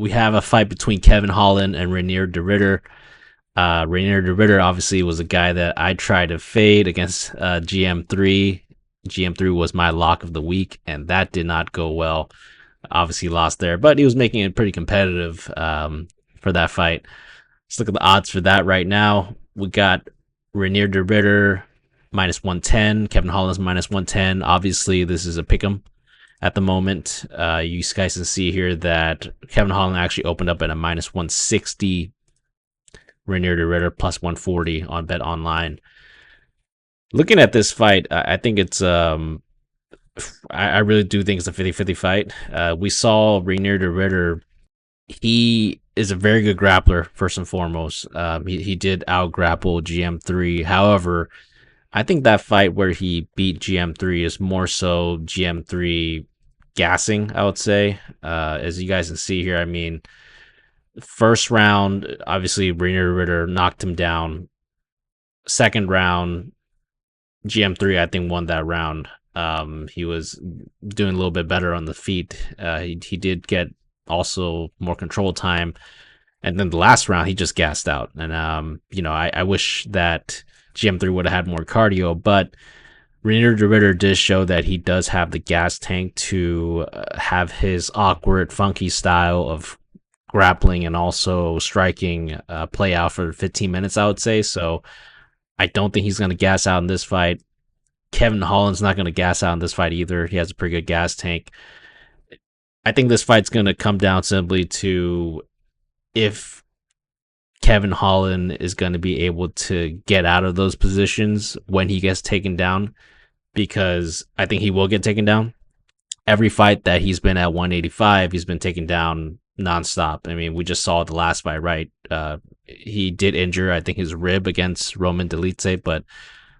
we have a fight between Kevin Holland and Reinier de Ridder. Reinier de Ridder obviously was a guy that I tried to fade against GM3. GM3 was my lock of the week, and that did not go well. Obviously lost there, but he was making it pretty competitive for that fight. Let's look at the odds for that right now. We got Reinier de Ridder minus 110, Kevin Holland's minus 110. Obviously, this is a pick'em at the moment. You guys can see here that Kevin Holland actually opened up at a minus 160. Reinier de Ridder plus 140 on Bet Online. Looking at this fight, I think it's I really do think it's a 50-50 fight. We saw Reinier de Ridder. He is a very good grappler, first and foremost. He did out-grapple GM3. However, I think that fight where he beat GM3 is more so GM3 gassing, I would say. As you guys can see here, I mean, first round, obviously, Reinier de Ridder knocked him down. Second round, GM3, I think, won that round. He was doing a little bit better on the feet. He did get also more control time. And then the last round, he just gassed out. And, I wish that GM3 would have had more cardio, but Reinier de Ridder did show that he does have the gas tank to have his awkward, funky style of grappling and also striking play out for 15 minutes, I would say. So I don't think he's going to gas out in this fight. Kevin Holland's not going to gas out in this fight either. He has a pretty good gas tank. I think this fight's going to come down simply to if Kevin Holland is going to be able to get out of those positions when he gets taken down, because I think he will get taken down. Every fight that he's been at 185, he's been taken down nonstop. I mean, we just saw the last fight, right? He did injure, I think, his rib against Roman Dolidze, but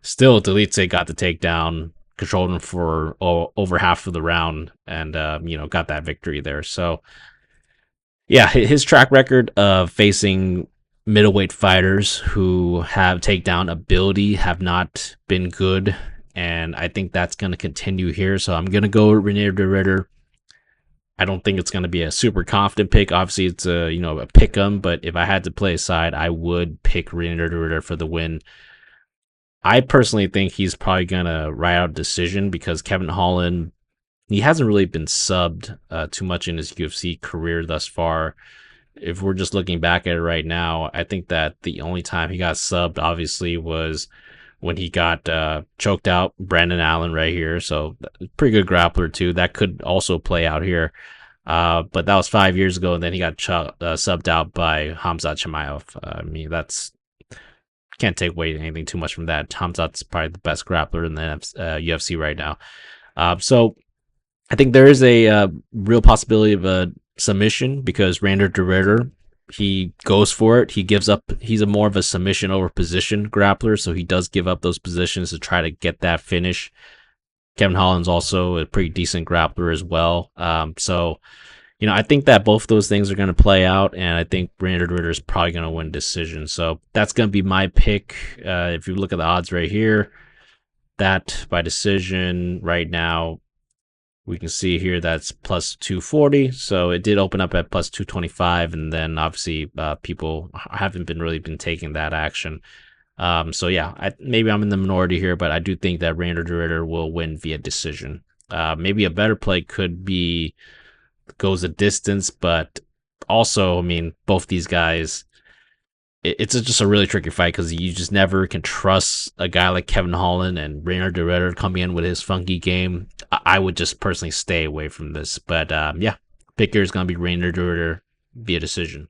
still, Dolidze got the takedown, controlled him for over half of the round, and got that victory there. So, yeah, his track record of facing middleweight fighters who have takedown ability have not been good, and I think that's going to continue here. So I'm going to go with Reinier de Ridder. I don't think it's going to be a super confident pick. Obviously, it's a pick 'em, but if I had to play a side, I would pick Reinier de Ridder for the win. I personally think he's probably going to ride out a decision because Kevin Holland, he hasn't really been subbed too much in his UFC career thus far. If we're just looking back at it right now, I think that the only time he got subbed, obviously, was when he got choked out Brandon Allen right here. So, pretty good grappler, too. That could also play out here. But that was 5 years ago, and then he got subbed out by Khamzat Chimaev. I mean, can't take away anything too much from that. Khamzat's probably the best grappler in the UFC right now. So, I think there is a real possibility of a submission because Reinier de Ridder, he goes for it. He gives up. He's more of a submission over position grappler, so he does give up those positions to try to get that finish. Kevin Holland's also a pretty decent grappler as well. So, I think that both those things are going to play out, and I think Reinier de Ridder is probably going to win decision. So that's going to be my pick. If you look at the odds right here, that by decision right now, we can see here that's plus 240. So it did open up at plus 225. And then obviously people haven't been taking that action. So yeah, maybe I'm in the minority here, but I do think that Reinier de Ridder will win via decision. Maybe a better play could be goes a distance, but also, I mean, both these guys, it's just a really tricky fight because you just never can trust a guy like Kevin Holland and Reinier de Ridder coming in with his funky game. I would just personally stay away from this. But yeah, pick here is going to be Reinier de Ridder via decision.